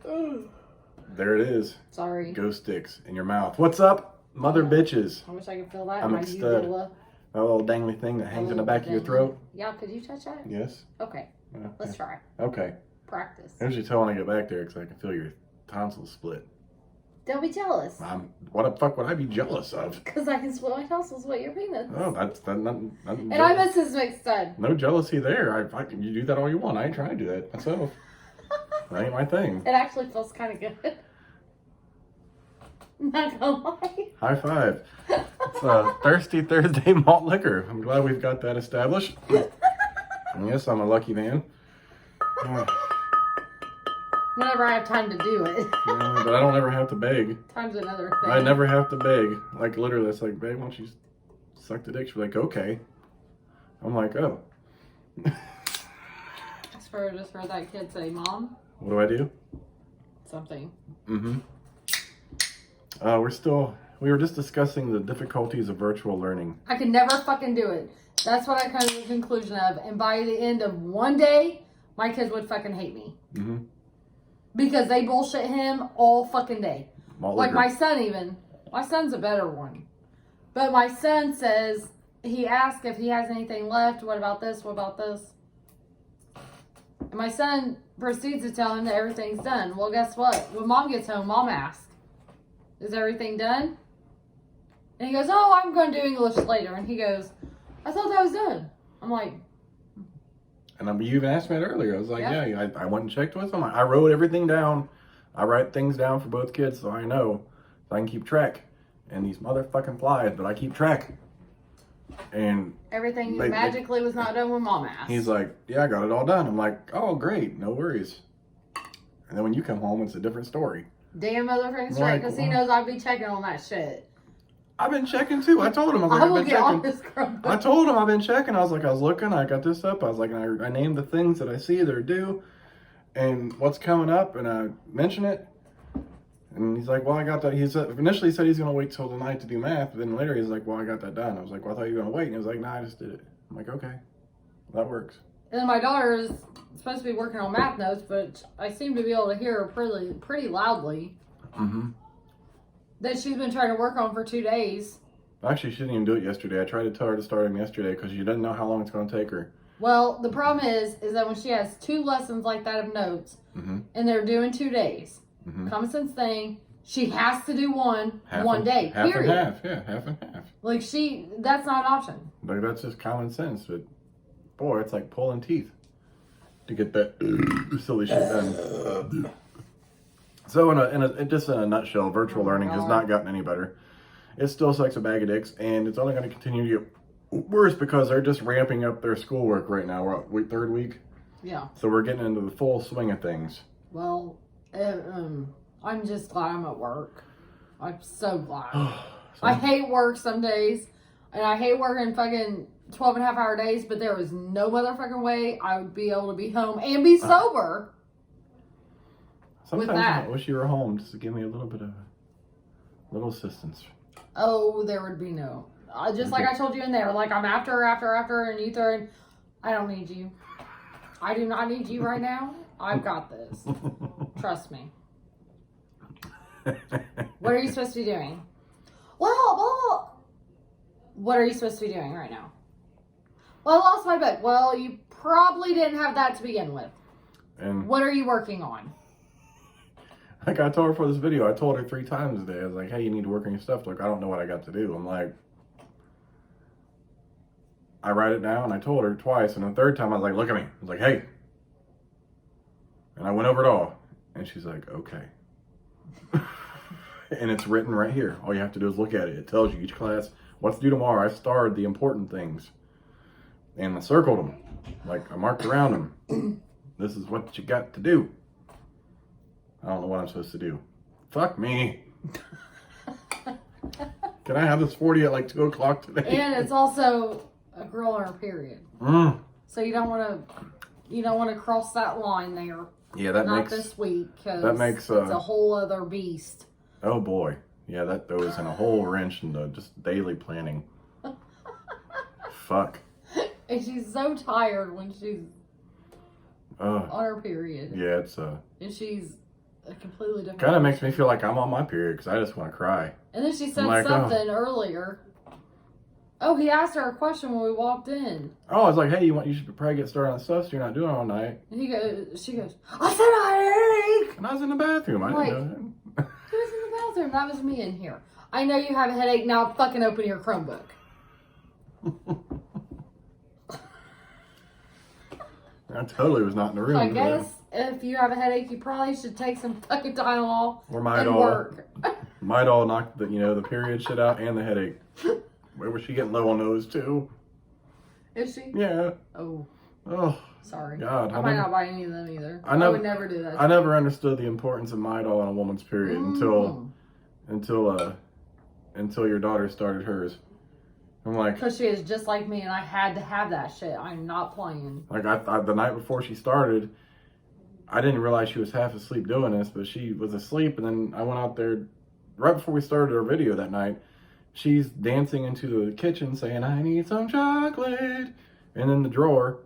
There it is. Sorry. Ghost sticks in your mouth. What's up, mother bitches? I wish I could feel that. I'm a stud. That little dangly thing that hangs in the back of your throat. Yeah, could you touch that? Yes. Okay. Let's try. Okay. Practice. I usually tell when I get back there because I can feel your tonsils split. Don't be jealous. What the fuck would I be jealous of? Because I can split my tonsils with your penis. Oh, that's not and I'm a cis stud. No jealousy there. You do that all you want. I ain't trying to do that myself. That ain't my thing. It actually feels kind of good. Not gonna lie. High five. It's a Thirsty Thursday malt liquor. I'm glad we've got that established. And yes, I'm a lucky man. Whenever I have time to do it. Yeah, but I don't ever have to beg. Time's another thing. I never have to beg. Like, literally, it's like, babe, why don't you suck the dick? She's like, okay. I'm like, oh. Just heard that kid say, Mom. What do I do? Something. Mm-hmm. We were just discussing the difficulties of virtual learning. I could never fucking do it. That's what I come to the conclusion of. And by the end of one day, my kids would fucking hate me. Mm-hmm. Because they bullshit him all fucking day. Like my son even. My son's a better one. But my son says, he asked if he has anything left. What about this? What about this? And my son proceeds to tell him that everything's done. Well, guess what? When Mom gets home, Mom asks, is everything done? And he goes, oh, I'm going to do English later. And he goes, I thought that was done. I'm like... And you even asked me that earlier. I was like, yeah, I went and checked with them. I wrote everything down. I write things down for both kids so I know. So I can keep track. And these motherfucking flies, but I keep track. And everything magically was not done when Mom asked. He's like, yeah, I got it all done. I'm like, oh, great. No worries. And then when you come home, it's a different story. Damn motherfucking straight, because he knows I'd be checking on that shit. I've been checking too. I told him. I was like, I told him I've been checking. I was looking. I got this up. I was like, I named the things that I see that are due and what's coming up. And I mention it. And he's like, well, I got that. Initially he said he's going to wait till the night to do math. But then later he's like, well, I got that done. I was like, well, I thought you were going to wait. And he was like, nah, I just did it. I'm like, okay, that works. And then my daughter is supposed to be working on math notes, but I seem to be able to hear her pretty loudly. Mm-hmm. That she's been trying to work on for 2 days. Actually, she didn't even do it yesterday. I tried to tell her to start them yesterday because she doesn't know how long it's going to take her. Well, the problem is that when she has 2 lessons like that of notes, and they're due in 2 days, common sense thing, she has to do one day, half period. And half, yeah, half and half. Like that's not an option. Like, that's just common sense, but boy, it's like pulling teeth to get that silly shit done. So just in a nutshell, virtual learning has not gotten any better. It still sucks a bag of dicks, and it's only going to continue to get worse because they're just ramping up their schoolwork right now. We're at third week. Yeah. So we're getting into the full swing of things. Well, I'm just glad I'm at work. I'm so glad. I hate work some days, and I hate working fucking 12.5-hour days, but there was no motherfucking way I would be able to be home and be sober. Sometimes I wish you were home just to give me a little bit of assistance. Oh, there would be no. Just like I told you in there, like I'm after, and you throw in, I don't need you. I do not need you right now. I've got this. Trust me. What are you supposed to be doing? Well, what are you supposed to be doing right now? Well, I lost my book. Well, you probably didn't have that to begin with. And what are you working on? Like I told her for this video, I told her 3 times today. I was like, hey, you need to work on your stuff. Like, I don't know what I got to do. I'm like, I write it down. I told her twice. And the 3rd time, I was like, look at me. I was like, hey. And I went over it all. And she's like, okay. And it's written right here. All you have to do is look at it. It tells you each class what's due tomorrow. I starred the important things. And I circled them. Like, I marked around them. This is what you got to do. I don't know what I'm supposed to do. Fuck me. Can I have this 40 at like 2 o'clock today? And it's also a girl on her period. So you don't want to cross that line there. Yeah, that makes... Not this week, because it's a whole other beast. Oh boy. Yeah, that throws in a whole wrench into just daily planning. Fuck. And she's so tired when she's on her period. Yeah, it's And she's a completely different. Kind of makes me feel like I'm on my period because I just want to cry. And then she said something earlier. Oh, he asked her a question when we walked in. Oh, I was like, hey, you should probably get started on stuff so you're not doing it all night. And she goes, I said I had a headache. And I was in the bathroom. I didn't know that. Who was in the bathroom? That was me in here. I know you have a headache. Now fucking open your Chromebook. I totally was not in the room. I guess if you have a headache, you probably should take some fucking Tylenol or and work. Midol knocked the period shit out and the headache. Where was she getting low on those too? Is she? Yeah. Oh. Oh. Sorry. God. I might not buy any of them either. I would never do that. I never understood the importance of Midol in a woman's period until your daughter started hers. I'm like, because she is just like me, and I had to have that shit. I'm not playing. Like I the night before she started, I didn't realize she was half asleep doing this, but she was asleep, and then I went out there right before we started our video that night. She's dancing into the kitchen saying, "I need some chocolate," and in the drawer.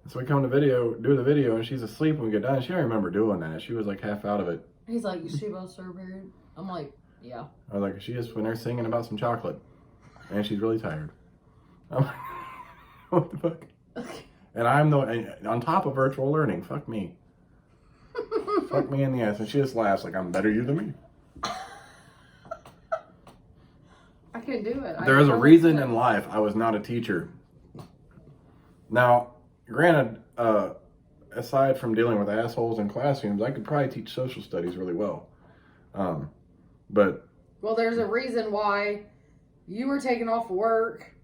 So we come to do the video, and she's asleep when we get done. She don't remember doing that. She was like half out of it. He's like, "She lost her period." I'm like, "Yeah." I was like, she just when they're singing about some chocolate, and she's really tired. I'm like, what the fuck? And I'm on top of virtual learning. Fuck me. Fuck me in the ass. And she just laughs like I'm better you than me. I couldn't do it. There is a reason in life I was not a teacher. Now, granted, aside from dealing with assholes in classrooms, I could probably teach social studies really well. But well, there's a reason why you were taken off work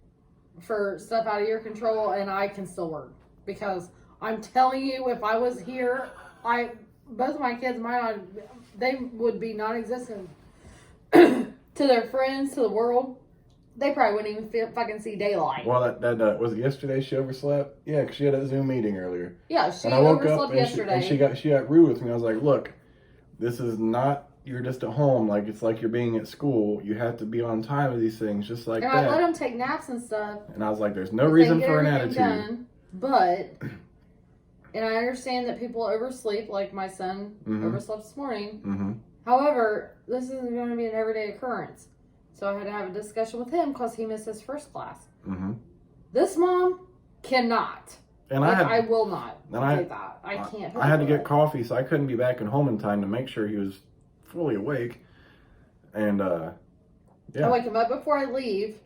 for stuff out of your control, and I can still work. Because I'm telling you, if I was here, both of my kids they would be non-existent to their friends, to the world. They probably wouldn't even fucking see daylight. Well, that was it yesterday she overslept? Yeah, because she had a Zoom meeting earlier. Yeah, she overslept yesterday. And she got rude with me. I was like, look, this is not, you're just at home. Like, it's like you're being at school. You have to be on time with these things, just like that. And I let them take naps and stuff. And I was like, there's no reason for an attitude. Done, but, and I understand that people oversleep, like my son overslept this morning. Mm-hmm. However, this isn't going to be an everyday occurrence. So I had to have a discussion with him because he missed his first class. Mm-hmm. This mom cannot. And I will not do that. I can't. I had to get coffee, so I couldn't be back at home in time to make sure he was fully awake. And, yeah. I wake him up before I leave.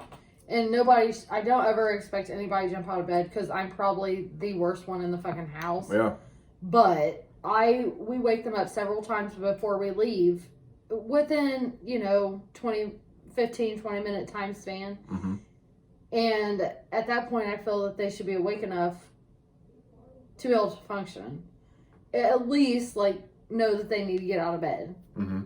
And I don't ever expect anybody to jump out of bed because I'm probably the worst one in the fucking house. Yeah. But we wake them up several times before we leave within, 15, 20 minute time span. Mm-hmm. And at that point, I feel that they should be awake enough to be able to function. At least, know that they need to get out of bed. Mm-hmm.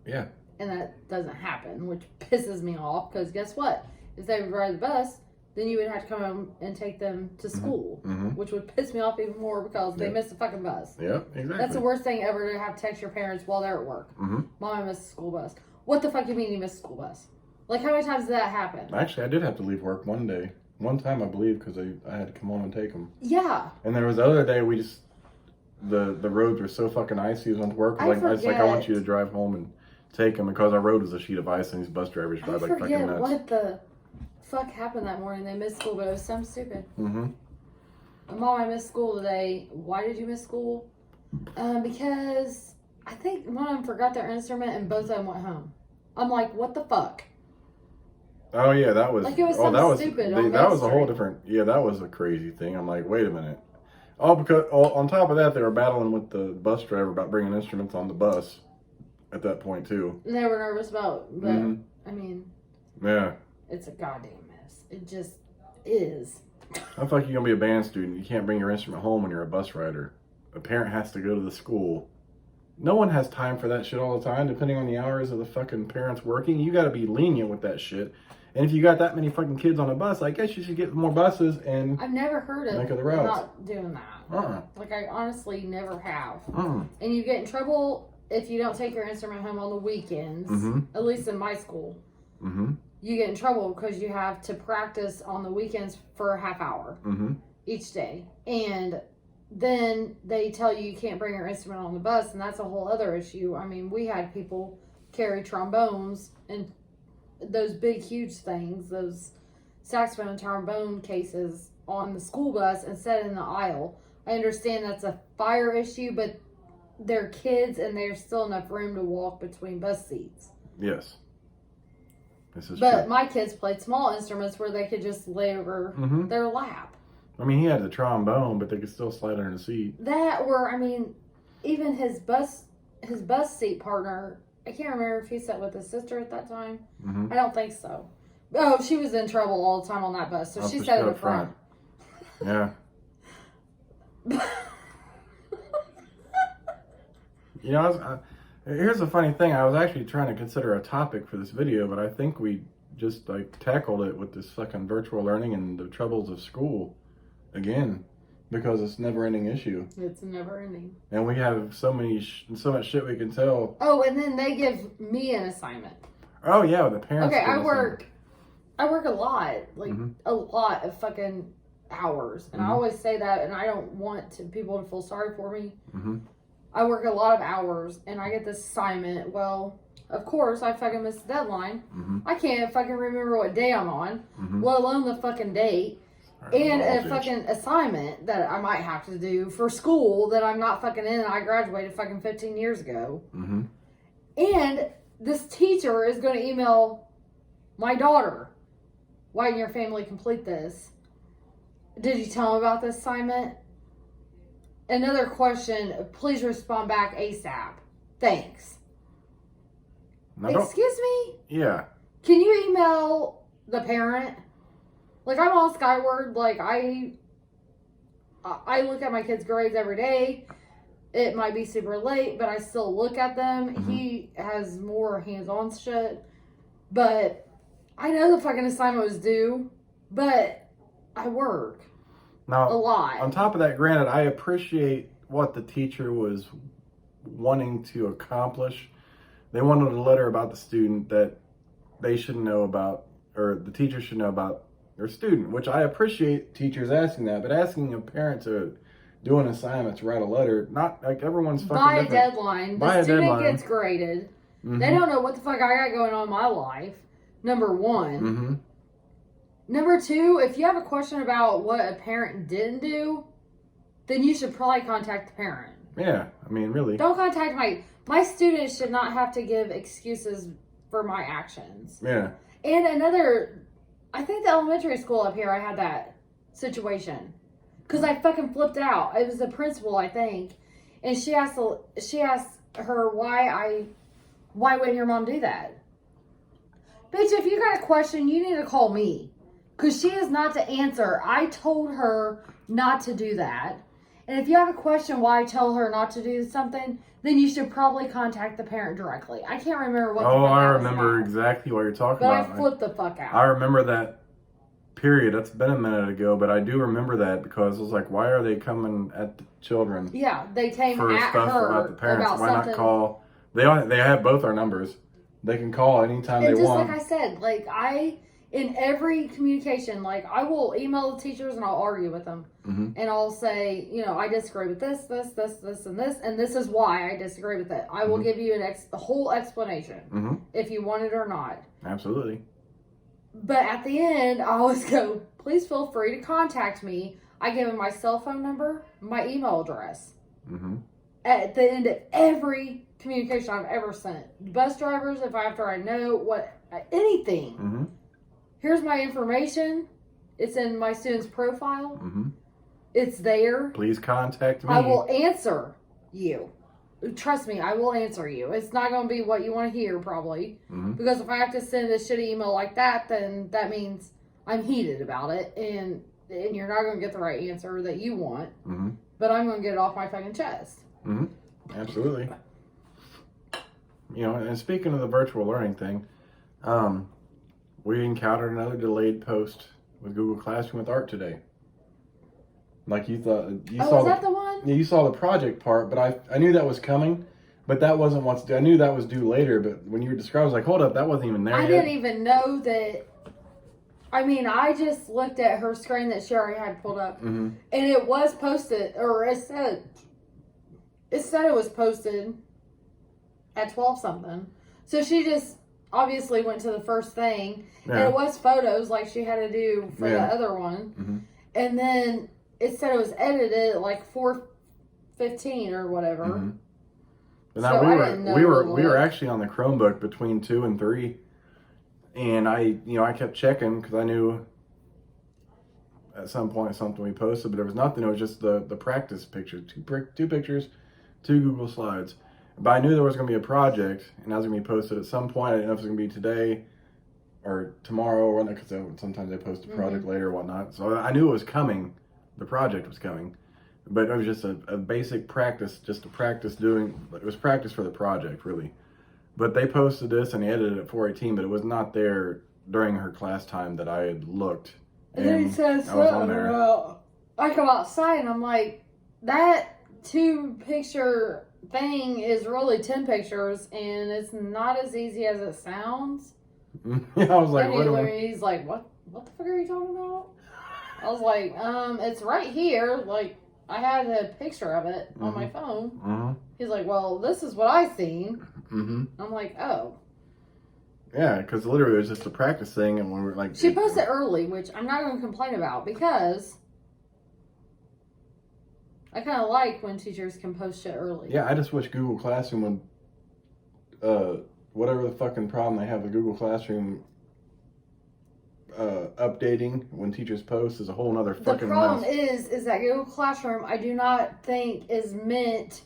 Yeah. And that doesn't happen, which pisses me off, because guess what? If they would ride the bus, then you would have to come home and take them to school, which would piss me off even more because they missed the fucking bus. Yeah, exactly. That's the worst thing ever, to have to text your parents while they're at work. Mm-hmm. Mom, I missed the school bus. What the fuck do you mean you missed the school bus? Like, how many times did that happen? Actually, I did have to leave work one day. One time, I believe, because I had to come home and take them. Yeah. And there was the other day, the roads were so fucking icy. I went to work. I was like, I want you to drive home and take them, because our road was a sheet of ice, and these bus drivers drive like fucking nuts. What the fuck happened that morning. They missed school, but it was something stupid. Mm-hmm. Mom, I missed school today. Why did you miss school? Because I think one of them forgot their instrument, and both of them went home. I'm like, what the fuck? Oh yeah, that was stupid. That was a whole different. Yeah, that was a crazy thing. I'm like, wait a minute. Because on top of that, they were battling with the bus driver about bringing instruments on the bus. At that point too. And they were nervous about, but I mean, yeah, it's a goddamn mess. It just is. I feel like you're gonna be a band student. You can't bring your instrument home when you're a bus rider. A parent has to go to the school. No one has time for that shit all the time, depending on the hours of the fucking parents working. You gotta be lenient with that shit. And if you got that many fucking kids on a bus, I guess you should get more buses and I've never heard of the routes. Not doing that. Like, I honestly never have. And you get in trouble if you don't take your instrument home on the weekends. At least in my school. You get in trouble because you have to practice on the weekends for a half hour each day. And then they tell you can't bring your instrument on the bus, and that's a whole other issue. I mean, we had people carry trombones and those big, huge things, those saxophone and trombone cases on the school bus and set in the aisle. I understand that's a fire issue, but they're kids and there's still enough room to walk between bus seats. Yes. This is but true. My kids played small instruments where they could just lay over their lap. I mean, he had the trombone, but they could still slide under the seat. That were, I mean, even his bus seat partner, I can't remember if he sat with his sister at that time. I don't think so. Oh, she was in trouble all the time on that bus, so she sat in the front. Yeah. You know, here's the funny thing. I was actually trying to consider a topic for this video, but I think we just like tackled it with this fucking virtual learning and the troubles of school again, because it's a never-ending issue. It's never-ending. And we have so much shit we can tell. Oh, and then they give me an assignment. Oh yeah, the parents. Okay, I work a lot, like a lot of fucking hours, and I always say that, and I don't want people to feel sorry for me. I work a lot of hours, and I get this assignment. Well, of course, I fucking missed the deadline. I can't fucking remember what day I'm on, let alone the fucking date. And a fucking assignment that I might have to do for school that I'm not fucking in. I graduated fucking 15 years ago. And this teacher is going to email my daughter, why didn't your family complete this? Did you tell them about this assignment? Another question, please respond back ASAP. Thanks. Excuse me? Yeah. Can you email the parent? Like, I'm on Skyward. Like, I look at my kids' grades every day. It might be super late, but I still look at them. He has more hands-on shit. But I know the fucking assignment was due, but I work now, a lot. On top of that, granted, I appreciate what the teacher was wanting to accomplish. They wanted a letter about the student that they should know about, or the teacher should know about their student, which I appreciate teachers asking that, but asking a parent to do an assignment, to write a letter, not like everyone's fucking by different. A deadline. The student gets graded. They don't know what the fuck I got going on in my life. Number one. Number two, if you have a question about what a parent didn't do, then you should probably contact the parent. Yeah, I mean, really. Don't contact my students should not have to give excuses for my actions. Yeah. And another, I think the elementary school up here, I had that situation. Because I fucking flipped out. It was the principal, I think. And she asked her why wouldn't your mom do that? Bitch, if you got a question, you need to call me. Because she is not to answer. I told her not to do that. And if you have a question why I tell her not to do something, then you should probably contact the parent directly. I can't remember what the fuck I remember exactly what you're talking about. But I flipped the fuck out. I remember that period. That's been a minute ago, but I do remember that because it was like, why are they coming at the children? Yeah, they came for at stuff her about the parents. about Why something. not call? They have both our numbers. They can call anytime they want. And just like I said, in every communication, I will email the teachers and I'll argue with them. And I'll say, I disagree with this, and this, and this is why I disagree with it. I will give you the whole explanation if you want it or not. Absolutely. But at the end, I always go, please feel free to contact me. I give them my cell phone number, my email address. At the end of every communication I've ever sent. Bus drivers, after I know anything. Here's my information. It's in my student's profile. It's there. Please contact me. I will answer you. Trust me, I will answer you. It's not going to be what you want to hear, probably. Because if I have to send a shitty email like that, then that means I'm heated about it. And you're not going to get the right answer that you want. But I'm going to get it off my fucking chest. Absolutely. And speaking of the virtual learning thing, we encountered another delayed post with Google Classroom with art today. Like you thought, was that the one? Yeah, you saw the project part, but I knew that was coming, but that wasn't what's due. I knew that was due later, but when you were describing, I was like, hold up, that wasn't even there yet. I didn't even know that I mean, I just looked at her screen that she already had pulled up, mm-hmm. and it was posted, or it said it was posted at 12 something. So she just obviously went to the first thing, and it was photos like she had to do for the other one, mm-hmm. and then it said it was edited at like 4:15 or whatever. Mm-hmm. But now we were actually on the Chromebook between 2 and 3. And I kept checking because I knew at some point something we posted, but there was nothing. It was just the practice picture, two pictures, 2 Google Slides. But I knew there was going to be a project, and that was going to be posted at some point. I didn't know if it was going to be today or tomorrow, or because sometimes they post a project later or whatnot. So I knew it was coming. The project was coming. But it was just a basic practice, just to practice doing. It was practice for the project, really. But they posted this and they edited it at 4:18, but it was not there during her class time that I had looked. And then he says, I come outside and I'm like, that 2-picture thing is really 10 pictures and it's not as easy as it sounds. Yeah, I was like, he's like, what the fuck are you talking about? I was like, it's right here. Like, I had a picture of it on my phone. Mm-hmm. He's like, well, this is what I seen. Mm-hmm. I'm like, oh. Yeah, because literally it was just a practice thing, and we were like... She posted early, which I'm not going to complain about, because I kind of like when teachers can post shit early. Yeah, I just wish Google Classroom would... whatever the fucking problem they have with Google Classroom... updating when teachers post is a whole nother fucking The problem mess. is that Google Classroom I do not think is meant.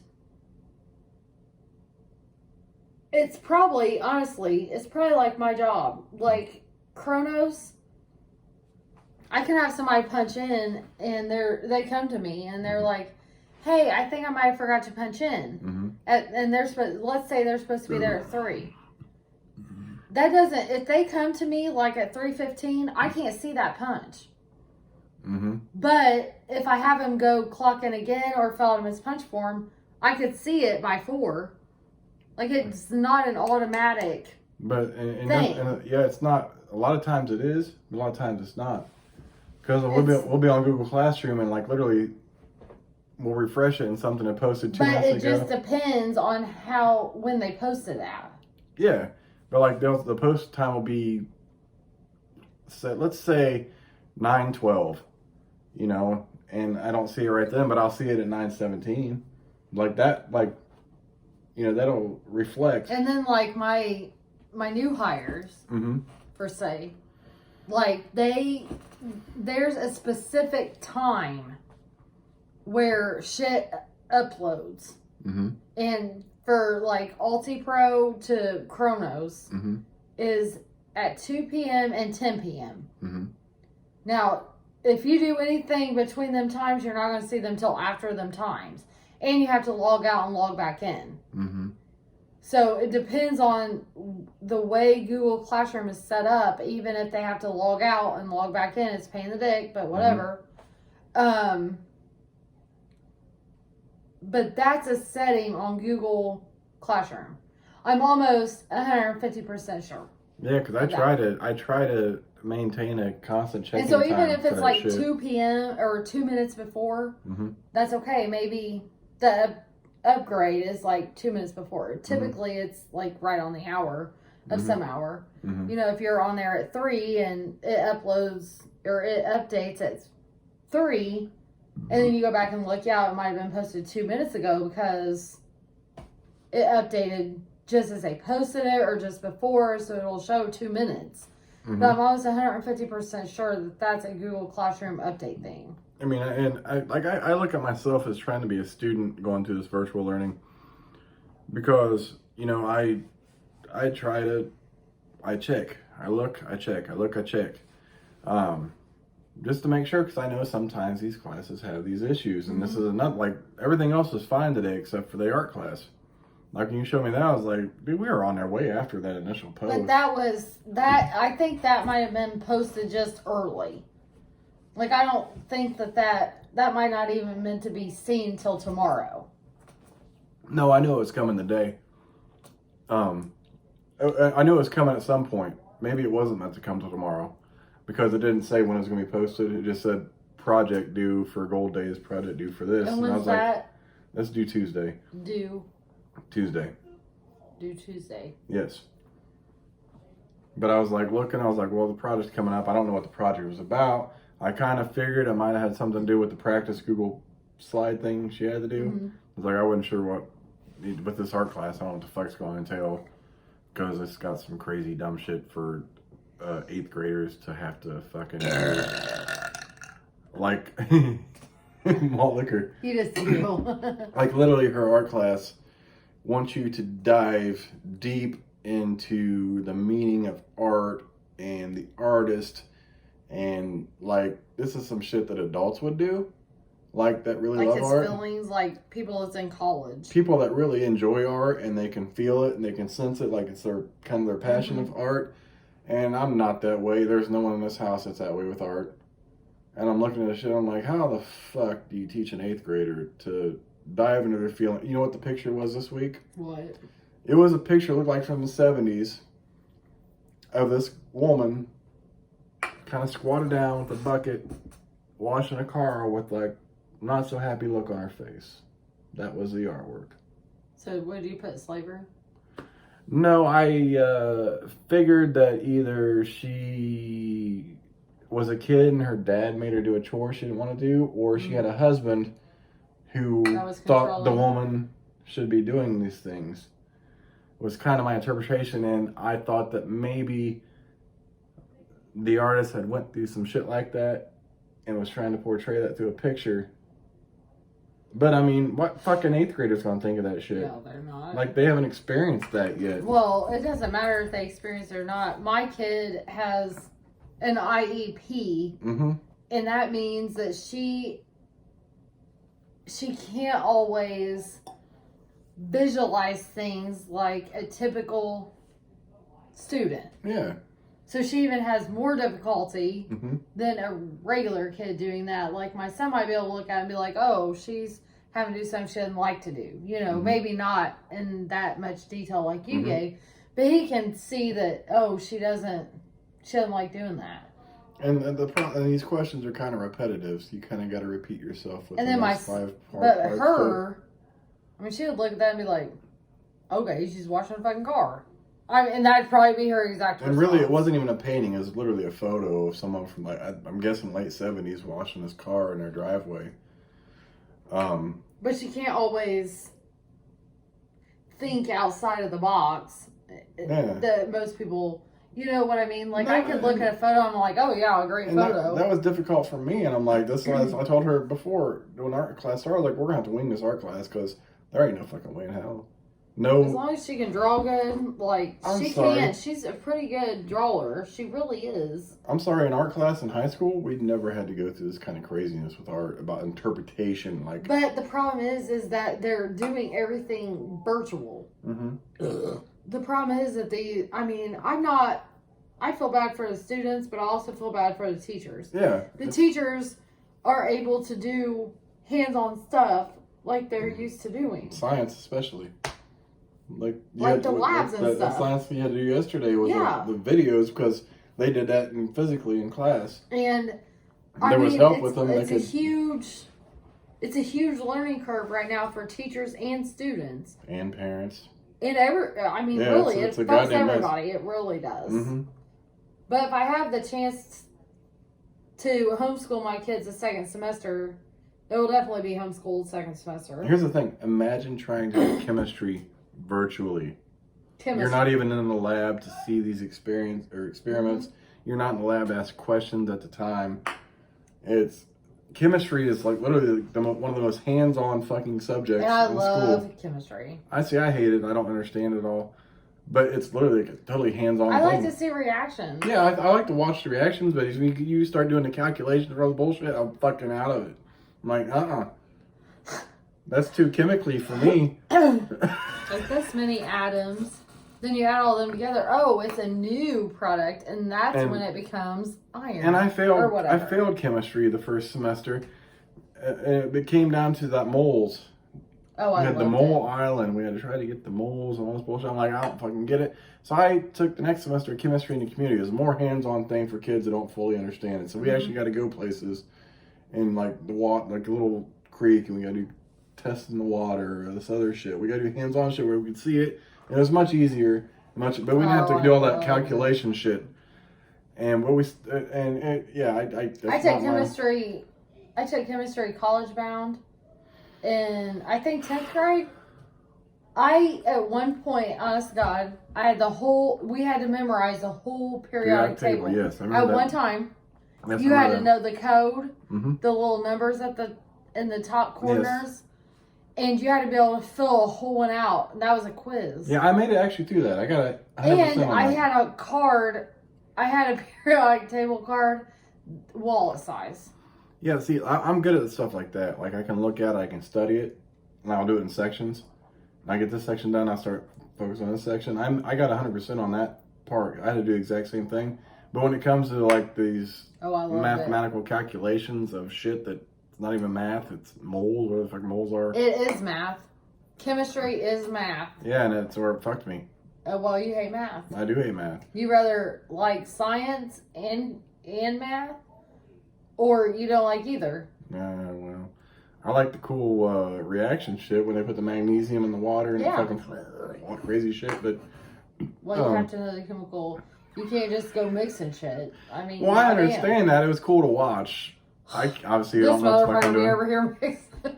It's probably, honestly, it's probably like my job. Like Chronos, I can have somebody punch in and they come to me and they're like, hey, I think I might have forgot to punch in. And let's say they're supposed to be there at 3. That doesn't, if they come to me like at 3:15, I can't see that punch. But if I have him go clock in again or fill out his punch form, I could see it by 4. Like, it's not an automatic thing. Yeah, it's not. A lot of times it is, but a lot of times it's not. Because we'll be on Google Classroom and like literally we'll refresh it and something that posted 2 minutes ago. But it just depends on when they posted that. Yeah. But like the post time will be, let's say 9:12, and I don't see it right then, but I'll see it at 9:17. Like that, that'll reflect. And then like my new hires, per se, like there's a specific time where shit uploads. And for like Ulti-Pro to Chronos is at 2 p.m. and 10 p.m. Now, if you do anything between them times, you're not going to see them till after them times. And you have to log out and log back in. So it depends on the way Google Classroom is set up. Even if they have to log out and log back in, it's a pain in the dick, but whatever. But that's a setting on Google Classroom. I'm almost 150% sure. Yeah, because I try to maintain a constant check-in time. And so time even if it's like 2 p.m. or 2 minutes before, that's okay. Maybe the upgrade is like 2 minutes before. Typically, it's like right on the hour of some hour. If you're on there at 3 and it uploads or it updates at 3. And then you go back and look, it might have been posted 2 minutes ago because it updated just as they posted it or just before, so it'll show 2 minutes. But I'm almost 150% sure that that's a Google Classroom update thing. I mean, and I look at myself as trying to be a student going through this virtual learning because, I check, I look, I check, I look, I check. Just to make sure, because I know sometimes these classes have these issues, and this is not like everything else is fine today except for the art class. Like when you showed me that, I was like, dude, we were on our way after that initial post. But I think that might have been posted just early. Like I don't think that might not even meant to be seen till tomorrow. No, I knew it was coming today. I knew it was coming at some point. Maybe it wasn't meant to come till tomorrow. because it didn't say when it was going to be posted. It just said project due for Gold Days, project due for this. And I was that? like, that's due Tuesday. Tuesday. Due Tuesday. Yes. But I was like looking, I was like, well, the project's coming up. I don't know what the project was about. I kind of figured it might have had something to do with the practice Google slide thing she had to do. Mm-hmm. I was like, I wasn't sure what, with this art class, I don't know what the fuck's going to entail. Because it's got some crazy dumb shit for 8th graders to have to fucking do. Like, malt liquor. You just feel. Like literally her art class wants you to dive deep into the meaning of art and the artist, and like this is some shit that adults would do, like that really love art. Feelings, like people that's in college, people that really enjoy art and they can feel it and they can sense it, like it's their kind of their passion of art. And I'm not that way. There's no one in this house that's that way with art. And I'm looking at this shit, I'm like, how the fuck do you teach an 8th grader to dive into their feeling? You know what the picture was this week? What? It was a picture, looked like from the 70s, of this woman kind of squatted down with a bucket, washing a car with like not so happy look on her face. That was the artwork. So what did you put, slaver? No, I figured that either she was a kid and her dad made her do a chore she didn't want to do, or she had a husband who thought the woman should be doing these things. Was kind of my interpretation, and I thought that maybe the artist had went through some shit like that and was trying to portray that through a picture. But I mean, what fucking 8th graders gonna think of that shit? No, they're not. Like, they haven't experienced that yet. Well, it doesn't matter if they experience it or not. My kid has an IEP, and that means that she can't always visualize things like a typical student. Yeah. So she even has more difficulty than a regular kid doing that. Like my son might be able to look at it and be like, oh, she's having to do something she doesn't like to do. You know, maybe not in that much detail like you gave, but he can see that, oh, she doesn't like doing that. And these questions are kind of repetitive, so you kind of got to repeat yourself with and then my 5 but her, I mean, she would look at that and be like, okay, she's washing a fucking car. And that'd probably be her exact response. And really, it wasn't even a painting. It was literally a photo of someone from, like, I'm guessing late 70s washing this car in their driveway. But she can't always think outside of the box. Yeah. That most people, you know what I mean? Like, I could look at a photo and I'm like, oh, yeah, a great photo. That was difficult for me. And I'm like, this is, I told her before when art class started, I was like, we're going to have to wing this art class because there ain't no fucking way in hell. No. As long as she can draw good, like, can. She's a pretty good drawer. She really is. I'm sorry, in art class in high school, we never had to go through this kind of craziness with art about interpretation. Like, but the problem is that they're doing everything virtual. The problem is that I feel bad for the students, but I also feel bad for the teachers. Yeah. The teachers are able to do hands-on stuff like they're used to doing. Science, especially. Like the labs and stuff. The science we had to do yesterday was the videos, because they did that physically in class. And there was help with them. It's a huge learning curve right now for teachers and students. And parents. And really, it affects everybody. It really does. But if I have the chance to homeschool my kids the second semester, it will definitely be homeschooled second semester. Here's the thing. Imagine trying to do chemistry virtually. You're not even in the lab to see these experiments. You're not in the lab to ask questions at the time. Chemistry is like literally one of the most hands-on fucking subjects in school. I love chemistry. I hate it. I don't understand it all. But it's literally like a totally hands-on thing. I like to see reactions. Yeah, I like to watch the reactions, but when you start doing the calculations or all the bullshit, I'm fucking out of it. I'm like, that's too chemically for me. Like this many atoms. Then you add all them together. Oh, it's a new product, and that's when it becomes iron. And I failed chemistry the first semester. It came down to that moles. Oh, we had the mole island. We had to try to get the moles and all this bullshit. I'm like, I don't fucking get it. So I took the next semester of chemistry in the community. It was a more hands-on thing for kids that don't fully understand it. So we actually got to go places in like the water, like a little creek, and we got to do tests in the water or this other shit. We got to do hands-on shit where we could see it. And it was much easier, but we didn't have to do all that calculation shit. And what we I take chemistry. I took chemistry college bound, and I think 10th grade. At one point, honest to God, we had to memorize the whole periodic table. Yes, I remember at one time. You had to know the code, the little numbers in the top corners. Yes. And you had to be able to fill a whole one out. And that was a quiz. Yeah, I made it actually through that. I got a 100% And I had a card. I had a periodic table card, wallet size. Yeah, see, I'm good at stuff like that. Like, I can look at it, I can study it, and I'll do it in sections. And I get this section done, I'll start focusing on this section. I got 100% on that part. I had to do the exact same thing. But when it comes to, like, these mathematical calculations of shit that's not even math, it's moles, whatever the fuck moles are. It is math. Chemistry is math. Yeah, and that's where it fucked me. Well, you hate math. I do hate math. You rather like science and math, or you don't like either? Well, I like the cool reaction shit when they put the magnesium in the water and fucking all crazy shit. But well, you have to know the chemical. You can't just go mixing shit. I mean, well, I understand that. It was cool to watch. I obviously this don't know what the fuck I'm doing. Over here mixing.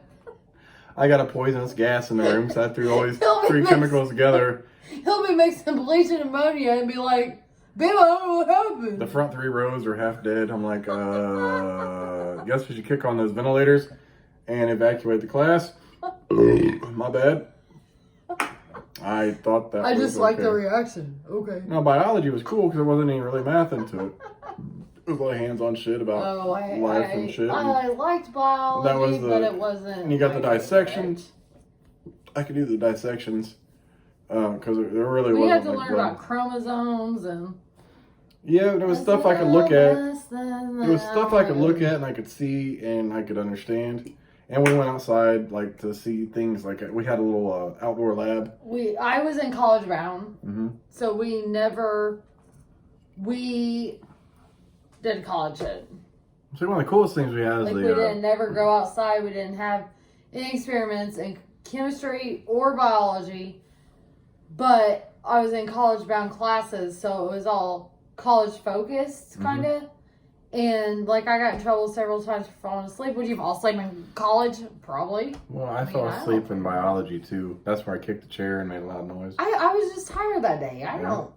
I got a poisonous gas in the room, so I threw all these three chemicals together. He'll be mixing bleach and ammonia and be like, babe, I don't know what happened. The front 3 rows are half dead. I'm like, guess we should kick on those ventilators and evacuate the class. My bad. I thought that I just like the reaction. Okay. No, biology was cool because there wasn't any really math into it. It was like hands-on shit about life and shit. I liked biology, but it wasn't. And you got the dissections. I could do the dissections because there really wasn't. We had to learn about chromosomes and. Yeah, there was stuff I could look at. There was stuff I could look at and I could see and I could understand. And we went outside like to see things like we had a little outdoor lab. I was in college bound, so we did college shit. So one of the coolest things we had is we didn't never go outside. We didn't have any experiments in chemistry or biology, but I was in college bound classes, so it was all college focused kind of. And like I got in trouble several times for falling asleep. Would you fall asleep in college? Probably. Well, I fell asleep in biology too. That's where I kicked the chair and made a loud noise. I was just tired that day. I don't know.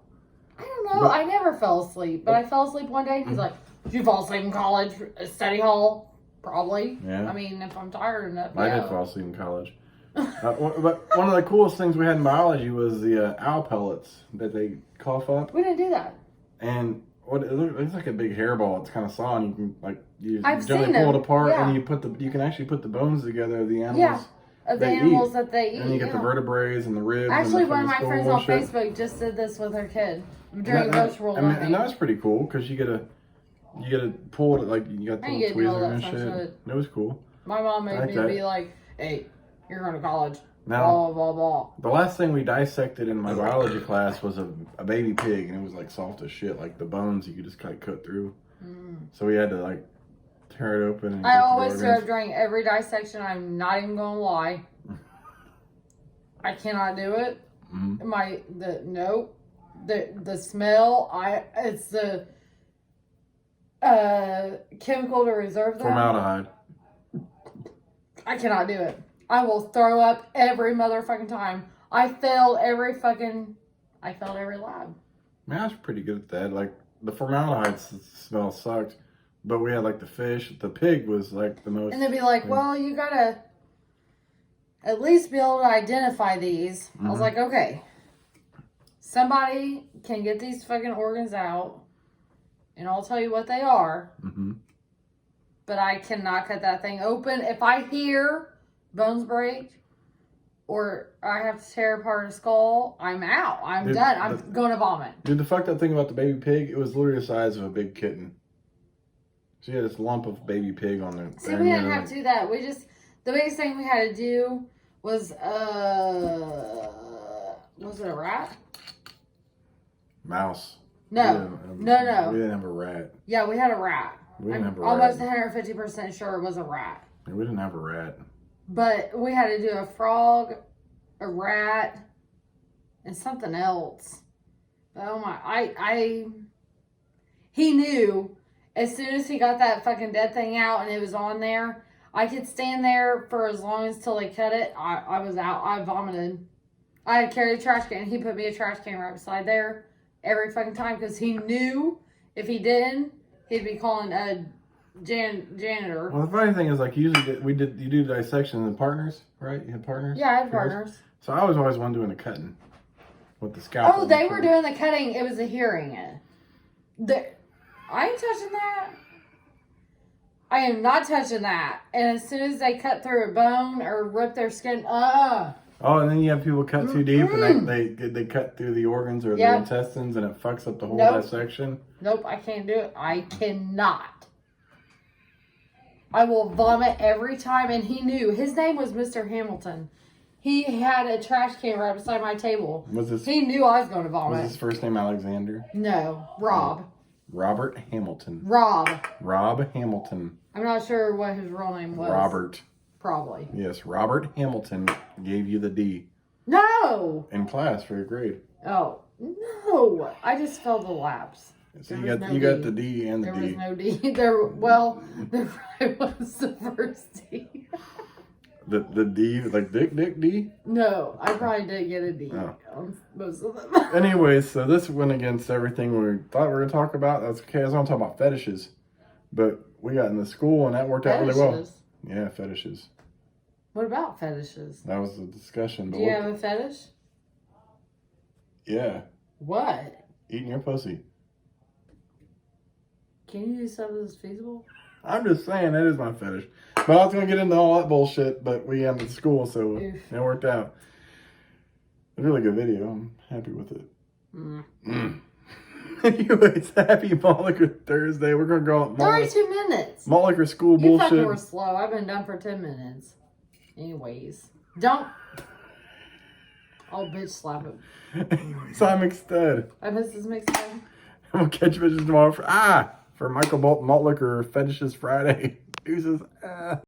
But, I never fell asleep, but I fell asleep one day and he's like, did you fall asleep in college? Study hall? Probably. Yeah. I mean, if I'm tired enough. I did fall asleep in college. But one of the coolest things we had in biology was the owl pellets that they cough up. We didn't do that. And it looks like a big hairball. It's kind of saw, and you can you I've gently pull it apart, and you can actually put the bones together of the animals. Yeah, of the animals that they eat. And you get the vertebrae and the ribs. Actually, and one of my friends on Facebook just did this with her kid during virtual learning. And that was pretty cool because you get to pull it like you got the little tweezers and shit. It was cool. My mom made me be like, "Hey, you're going to college." Now, blah, blah, blah. The last thing we dissected in my biology class was a baby pig, and it was like soft as shit. Like the bones you could just kind of cut through. So we had to like tear it open. And I always throw up during every dissection. I'm not even going to lie. I cannot do it. The smell. It's the chemical to reserve that. Formaldehyde. I cannot do it. I will throw up every motherfucking time. I failed every lab. Man, I was pretty good at that. Like, the formaldehyde smell sucked. But we had, like, the fish. The pig was, like, the most... And they'd be like, well, you gotta at least be able to identify these. I was like, okay. Somebody can get these fucking organs out. And I'll tell you what they are. But I cannot cut that thing open. If I hear... bones break, or I have to tear apart a skull, I'm out. I'm done. I'm going to vomit. Dude, the fucked up thing about the baby pig, it was literally the size of a big kitten. So you had this lump of baby pig on there. See, we didn't have to do that. The biggest thing we had to do was it a rat? Mouse. No. We didn't have a rat. Yeah, we had a rat. We didn't have a almost rat. 150% sure it was a rat. We didn't have a rat. But we had to do a frog, a rat, and something else. Oh my, he knew as soon as he got that fucking dead thing out and it was on there, I could stand there for as long as till they cut it. I was out. I vomited. I had to carry the trash can. He put me a trash can right beside there every fucking time because he knew if he didn't, he'd be calling a janitor. Well, the funny thing is, like, usually you do dissection in partners, right? You had partners? Yeah, I had partners. So I was always one doing the cutting with the scalpel. Oh, they were doing the cutting. It was a hearing it. I ain't touching that. I am not touching that. And as soon as they cut through a bone or rip their skin, Oh, and then you have people cut too deep and they cut through the organs or the intestines and it fucks up the whole dissection. Nope, I can't do it. I cannot. I will vomit every time. And he knew. His name was Mr. Hamilton. He had a trash can right beside my table. He knew I was going to vomit. Was his first name Alexander? No, Rob. Robert Hamilton. Rob Hamilton. I'm not sure what his real name was. Robert. Probably. Yes, Robert Hamilton gave you the D. No! In class for your grade. Oh, no. I just failed the labs. So you got the D and the D. There was no D. There was the first D. The D, like Dick D? No, I probably did get a D on most of them. Anyway, so this went against everything we thought we were going to talk about. That's okay. I was going to talk about fetishes. But we got in the school and that worked out really well. Yeah, fetishes. What about fetishes? That was the discussion. Do you have a fetish? Yeah. What? Eating your pussy. Can you do something that's feasible? I'm just saying, that is my fetish. But I was going to get into all that bullshit, but we ended school, so it worked out. It's a really good video. I'm happy with it. Anyways, happy Malt Liquor Thursday. We're going to go out 32 minutes. Malt Liquor school bullshit. You fucking were slow. I've been done for 10 minutes. Anyways. Don't. Oh, bitch, slap it. So I'm excited. I missed this mixed time. I'm going to catch bitches tomorrow for Michael Malt Liquor Fetishes Friday. Deuces.